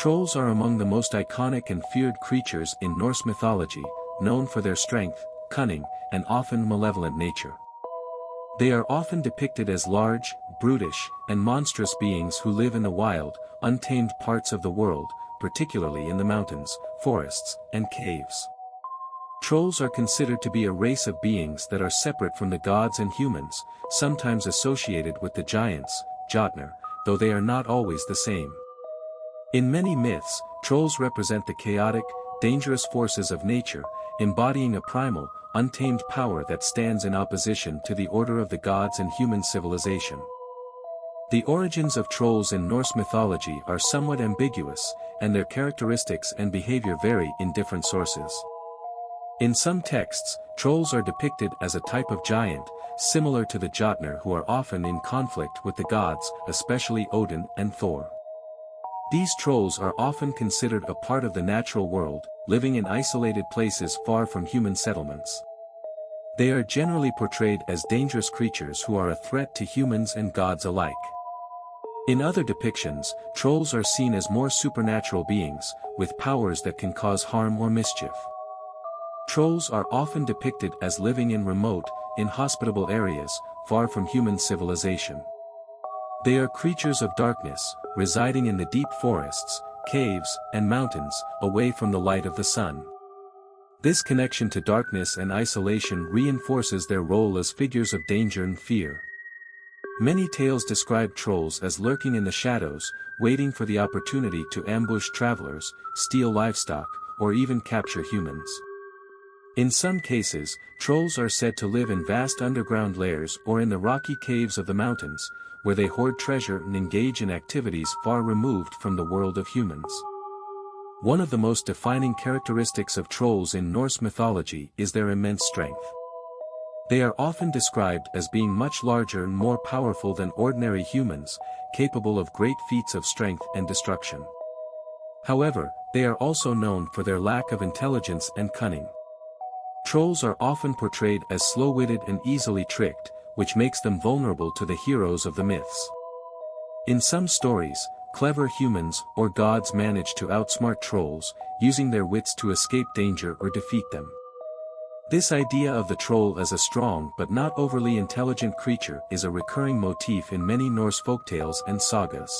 Trolls are among the most iconic and feared creatures in Norse mythology, known for their strength, cunning, and often malevolent nature. They are often depicted as large, brutish, and monstrous beings who live in the wild, untamed parts of the world, particularly in the mountains, forests, and caves. Trolls are considered to be a race of beings that are separate from the gods and humans, sometimes associated with the giants, Jotnar, though they are not always the same. In many myths, trolls represent the chaotic, dangerous forces of nature, embodying a primal, untamed power that stands in opposition to the order of the gods and human civilization. The origins of trolls in Norse mythology are somewhat ambiguous, and their characteristics and behavior vary in different sources. In some texts, trolls are depicted as a type of giant, similar to the Jotnar, who are often in conflict with the gods, especially Odin and Thor. These trolls are often considered a part of the natural world, living in isolated places far from human settlements. They are generally portrayed as dangerous creatures who are a threat to humans and gods alike. In other depictions, trolls are seen as more supernatural beings, with powers that can cause harm or mischief. Trolls are often depicted as living in remote, inhospitable areas, far from human civilization. They are creatures of darkness, residing in the deep forests, caves, and mountains, away from the light of the sun. This connection to darkness and isolation reinforces their role as figures of danger and fear. Many tales describe trolls as lurking in the shadows, waiting for the opportunity to ambush travelers, steal livestock, or even capture humans. In some cases, trolls are said to live in vast underground lairs or in the rocky caves of the mountains, where they hoard treasure and engage in activities far removed from the world of humans. One of the most defining characteristics of trolls in Norse mythology is their immense strength. They are often described as being much larger and more powerful than ordinary humans, capable of great feats of strength and destruction. However, they are also known for their lack of intelligence and cunning. Trolls are often portrayed as slow-witted and easily tricked, which makes them vulnerable to the heroes of the myths. In some stories, clever humans or gods manage to outsmart trolls, using their wits to escape danger or defeat them. This idea of the troll as a strong but not overly intelligent creature is a recurring motif in many Norse folktales and sagas.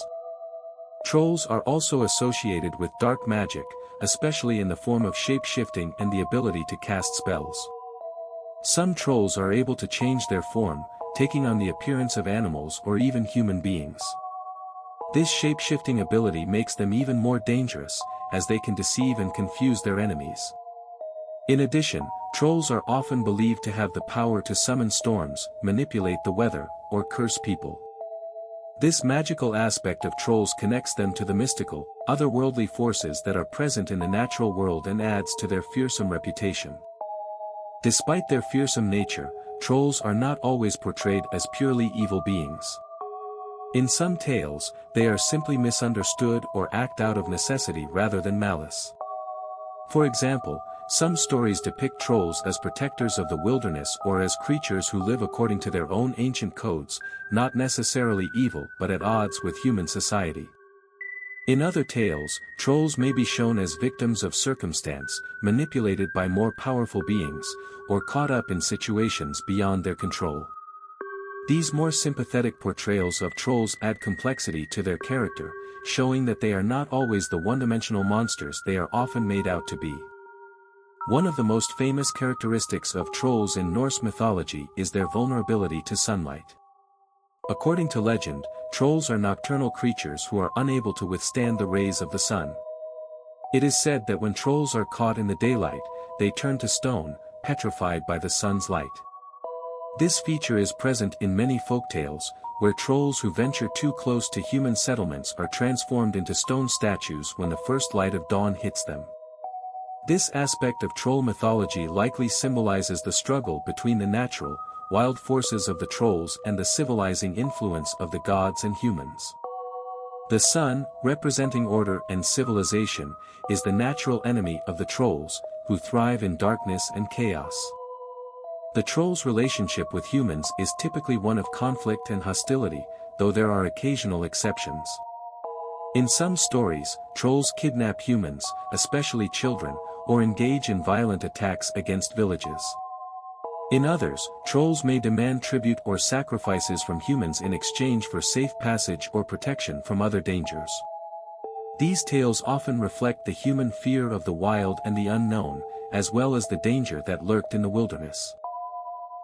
Trolls are also associated with dark magic, especially in the form of shape-shifting and the ability to cast spells. Some trolls are able to change their form, taking on the appearance of animals or even human beings. This shape-shifting ability makes them even more dangerous, as they can deceive and confuse their enemies. In addition, trolls are often believed to have the power to summon storms, manipulate the weather, or curse people. This magical aspect of trolls connects them to the mystical, otherworldly forces that are present in the natural world and adds to their fearsome reputation. Despite their fearsome nature, trolls are not always portrayed as purely evil beings. In some tales, they are simply misunderstood or act out of necessity rather than malice. For example, some stories depict trolls as protectors of the wilderness or as creatures who live according to their own ancient codes, not necessarily evil but at odds with human society. In other tales, trolls may be shown as victims of circumstance, manipulated by more powerful beings, or caught up in situations beyond their control. These more sympathetic portrayals of trolls add complexity to their character, showing that they are not always the one-dimensional monsters they are often made out to be. One of the most famous characteristics of trolls in Norse mythology is their vulnerability to sunlight. According to legend, trolls are nocturnal creatures who are unable to withstand the rays of the sun. It is said that when trolls are caught in the daylight, they turn to stone, petrified by the sun's light. This feature is present in many folktales, where trolls who venture too close to human settlements are transformed into stone statues when the first light of dawn hits them. This aspect of troll mythology likely symbolizes the struggle between the natural, wild forces of the trolls and the civilizing influence of the gods and humans. The sun, representing order and civilization, is the natural enemy of the trolls, who thrive in darkness and chaos. The troll's relationship with humans is typically one of conflict and hostility, though there are occasional exceptions. In some stories, trolls kidnap humans, especially children, or engage in violent attacks against villages. In others, trolls may demand tribute or sacrifices from humans in exchange for safe passage or protection from other dangers. These tales often reflect the human fear of the wild and the unknown, as well as the danger that lurked in the wilderness.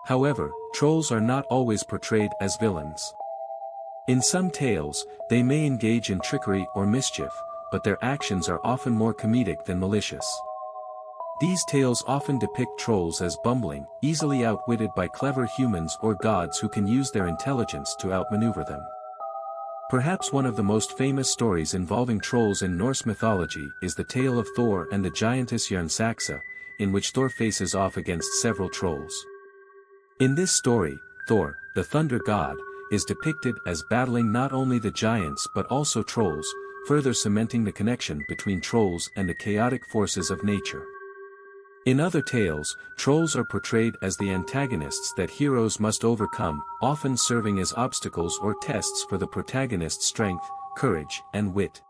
However, trolls are not always portrayed as villains. In some tales, they may engage in trickery or mischief, but their actions are often more comedic than malicious. These tales often depict trolls as bumbling, easily outwitted by clever humans or gods who can use their intelligence to outmaneuver them. Perhaps one of the most famous stories involving trolls in Norse mythology is the tale of Thor and the giantess Jernsaxa, in which Thor faces off against several trolls. In this story, Thor, the thunder god, is depicted as battling not only the giants but also trolls, further cementing the connection between trolls and the chaotic forces of nature. In other tales, trolls are portrayed as the antagonists that heroes must overcome, often serving as obstacles or tests for the protagonist's strength, courage, and wit.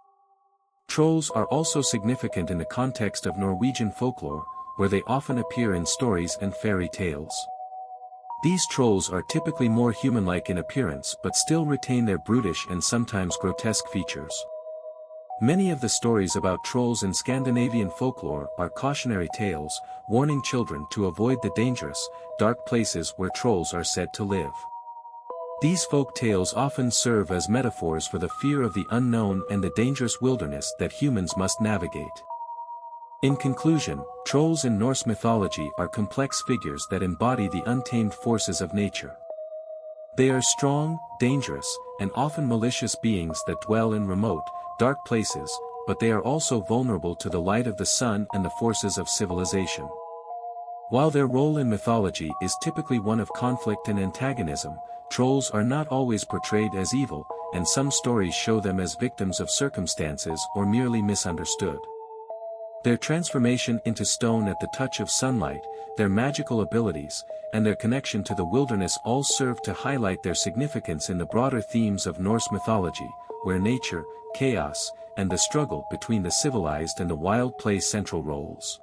Trolls are also significant in the context of Norwegian folklore, where they often appear in stories and fairy tales. These trolls are typically more human-like in appearance but still retain their brutish and sometimes grotesque features. Many of the stories about trolls in Scandinavian folklore are cautionary tales, warning children to avoid the dangerous, dark places where trolls are said to live. These folk tales often serve as metaphors for the fear of the unknown and the dangerous wilderness that humans must navigate. In conclusion, trolls in Norse mythology are complex figures that embody the untamed forces of nature. They are strong, dangerous, and often malicious beings that dwell in remote, dark places, but they are also vulnerable to the light of the sun and the forces of civilization. While their role in mythology is typically one of conflict and antagonism, trolls are not always portrayed as evil, and some stories show them as victims of circumstances or merely misunderstood. Their transformation into stone at the touch of sunlight, their magical abilities, and their connection to the wilderness all serve to highlight their significance in the broader themes of Norse mythology, where nature, chaos, and the struggle between the civilized and the wild play central roles.